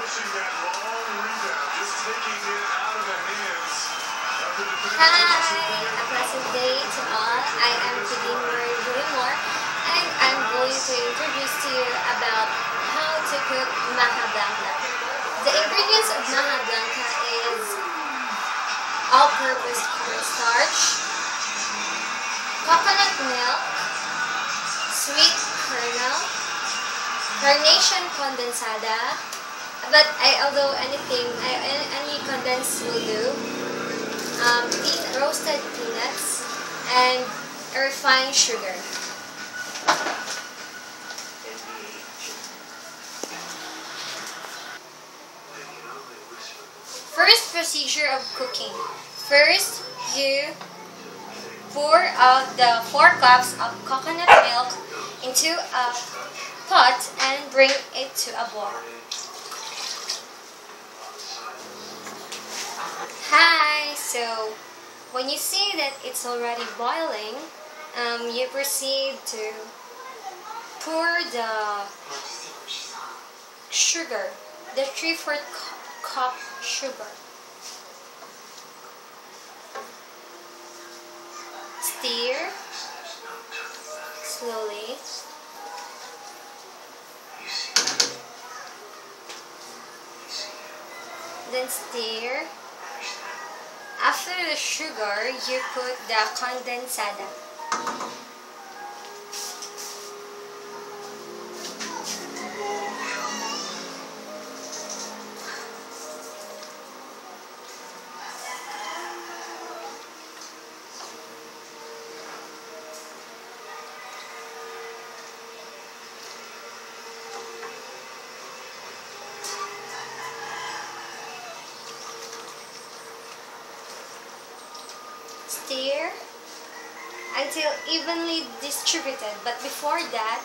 Hi, a pleasant day to all. I am Claudine Villamor, and I'm going to introduce to you about how to cook Maja Blanca. The ingredients of Maja Blanca is all-purpose cornstarch, coconut milk, sweet kernel, carnation condensada, but although any condensed will do, roasted peanuts, and refined sugar. First procedure of cooking. First, you pour out the 4 cups of coconut milk into a pot and bring it to a boil. Hi! So, when you see that it's already boiling, you proceed to pour the sugar, the 3/4 cup sugar. Stir slowly. Then stir. After the sugar, you put the condensada. Stir until evenly distributed, but before that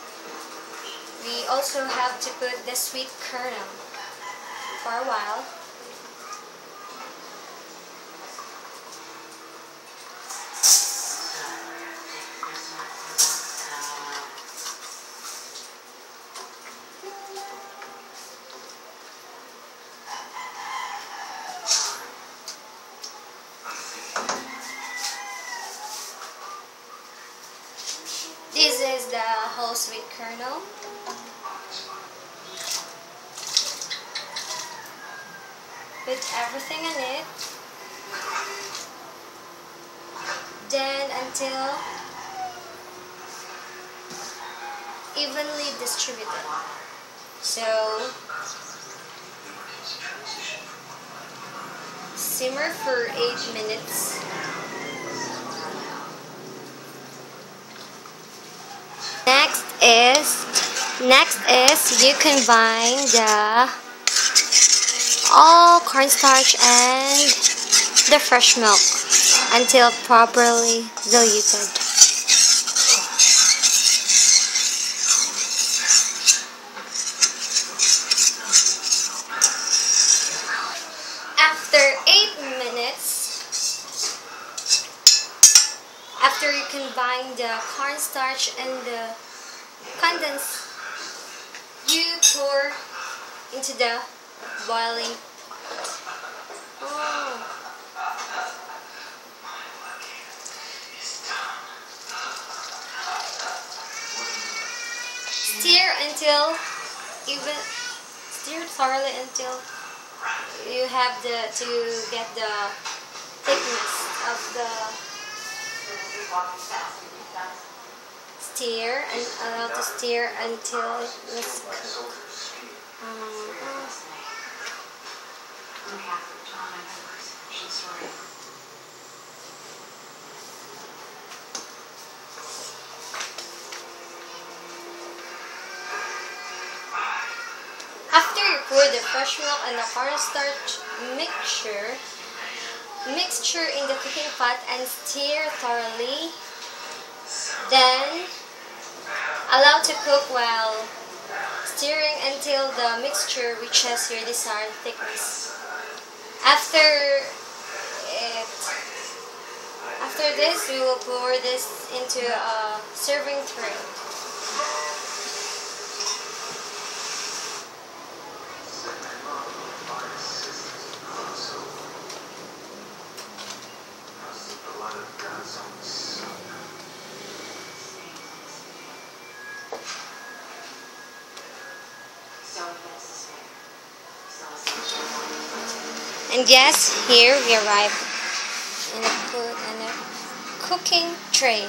we also have to put the sweet kernel for a while. This is the whole sweet kernel. Put everything in it. Then until evenly distributed. So simmer for 8 minutes. Next is you combine the all cornstarch and the fresh milk until properly diluted. After 8 minutes, after you combine the cornstarch and the condensed, you pour into the boiling pot. Oh. Stir thoroughly until you have to get the thickness of the stir, and allow to stir until it's cooked. After you pour the fresh milk and the cornstarch mixture in the cooking pot and stir thoroughly, then allow to cook while stirring until the mixture reaches your desired thickness. After this, we will pour this into a serving tray. And yes, here we arrive in a cooking tray.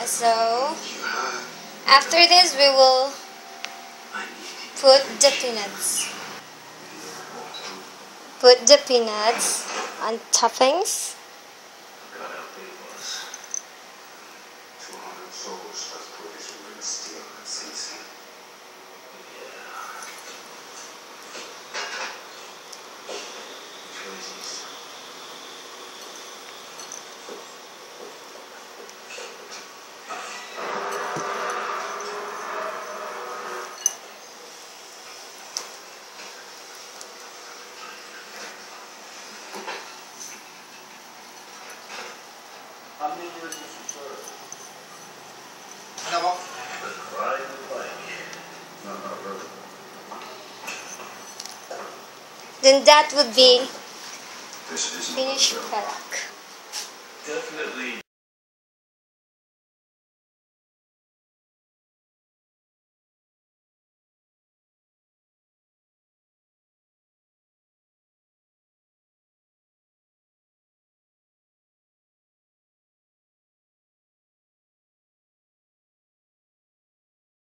So after this, we will put the peanuts. Put the peanuts on toppings. How many years did you serve? Ano po? Right blank. No, not really. Then that would be This isn't finished a show. product. Definitely.